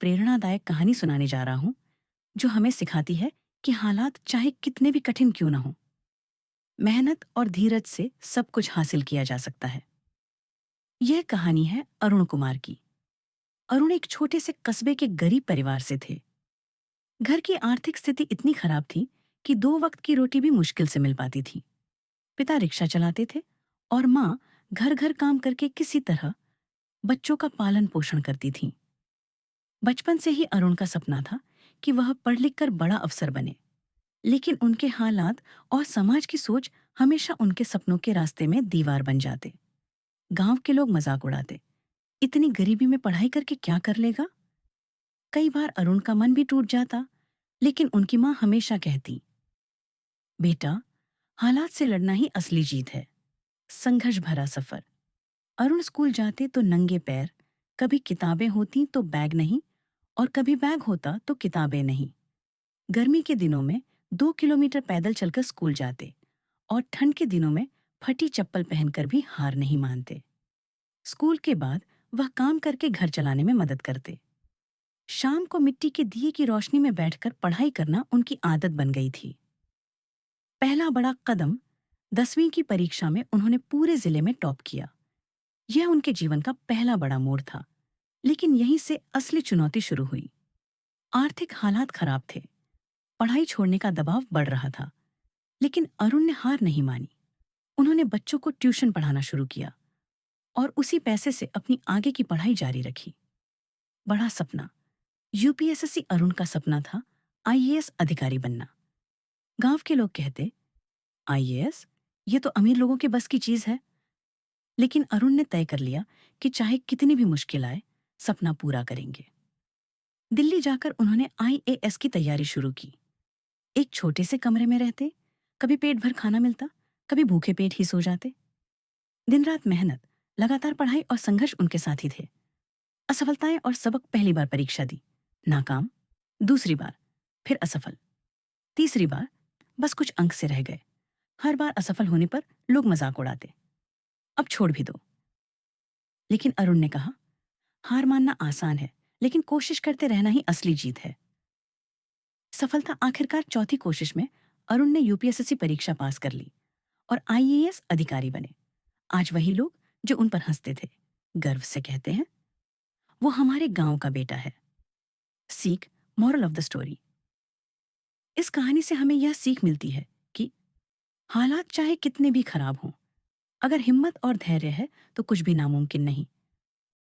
प्रेरणादायक कहानी सुनाने जा रहा हूं जो हमें सिखाती है कि हालात चाहे कितने भी कठिन क्यों ना हो, मेहनत और धीरज से सब कुछ हासिल किया जा सकता है। यह कहानी है अरुण कुमार की। अरुण एक छोटे से कस्बे के गरीब परिवार से थे। घर की आर्थिक स्थिति इतनी खराब थी कि 2 वक्त की रोटी भी मुश्किल से मिल पाती थी। पिता रिक्शा चलाते थे और माँ घर घर काम करके किसी तरह बच्चों का पालन पोषण करती थी। बचपन से ही अरुण का सपना था कि वह पढ़ लिख कर बड़ा अफसर बने, लेकिन उनके हालात और समाज की सोच हमेशा उनके सपनों के रास्ते में दीवार बन जाते। गांव के लोग मजाक उड़ाते, इतनी गरीबी में पढ़ाई करके क्या कर लेगा। कई बार अरुण का मन भी टूट जाता, लेकिन उनकी माँ हमेशा कहती, बेटा, हालात से लड़ना ही असली जीत है। संघर्ष भरा सफर। अरुण स्कूल जाते तो नंगे पैर, कभी किताबें होती तो बैग नहीं, और कभी बैग होता तो किताबें नहीं। गर्मी के दिनों में 2 किलोमीटर पैदल चलकर स्कूल जाते और ठंड के दिनों में फटी चप्पल पहनकर भी हार नहीं मानते। स्कूल के बाद वह काम करके घर चलाने में मदद करते। शाम को मिट्टी के दिए की रोशनी में बैठकर पढ़ाई करना उनकी आदत बन गई थी। पहला बड़ा कदम, 10वीं की परीक्षा में उन्होंने पूरे जिले में टॉप किया। यह उनके जीवन का पहला बड़ा मोड़ था। लेकिन यहीं से असली चुनौती शुरू हुई। आर्थिक हालात खराब थे, पढ़ाई छोड़ने का दबाव बढ़ रहा था, लेकिन अरुण ने हार नहीं मानी। उन्होंने बच्चों को ट्यूशन पढ़ाना शुरू किया और उसी पैसे से अपनी आगे की पढ़ाई जारी रखी। बड़ा सपना, यूपीएसएससी अरुण का सपना था आईएएस अधिकारी बनना। गांव के लोग कहते, आईएएस, ये तो अमीर लोगों के बस की चीज है। लेकिन अरुण ने तय कर लिया कि चाहे कितनी भी मुश्किल आए, सपना पूरा करेंगे। दिल्ली जाकर उन्होंने आईएएस की तैयारी शुरू की। एक छोटे से कमरे में रहते, कभी पेट भर खाना मिलता, कभी भूखे पेट ही सो जाते। दिन रात मेहनत, लगातार पढ़ाई और संघर्ष उनके साथी थे। असफलताएं और सबक। पहली बार परीक्षा दी, नाकाम। दूसरी बार, फिर असफल। तीसरी बार, बस कुछ अंक से रह गए। हर बार असफल होने पर लोग मजाक उड़ाते, अब छोड़ भी दो। लेकिन अरुण ने कहा, हार मानना आसान है, लेकिन कोशिश करते रहना ही असली जीत है। सफलता आखिरकार चौथी कोशिश में अरुण ने यूपीएसएससी परीक्षा पास कर ली और आईएएस अधिकारी बने। आज वही लोग जो उन पर हंसते थे, गर्व से कहते हैं, वो हमारे गांव का बेटा है। सीख, मॉरल ऑफ द स्टोरी। इस कहानी से हमें यह सीख मिलती है कि हालात चाहे कितने भी खराब हों, अगर हिम्मत और धैर्य है तो कुछ भी नामुमकिन नहीं।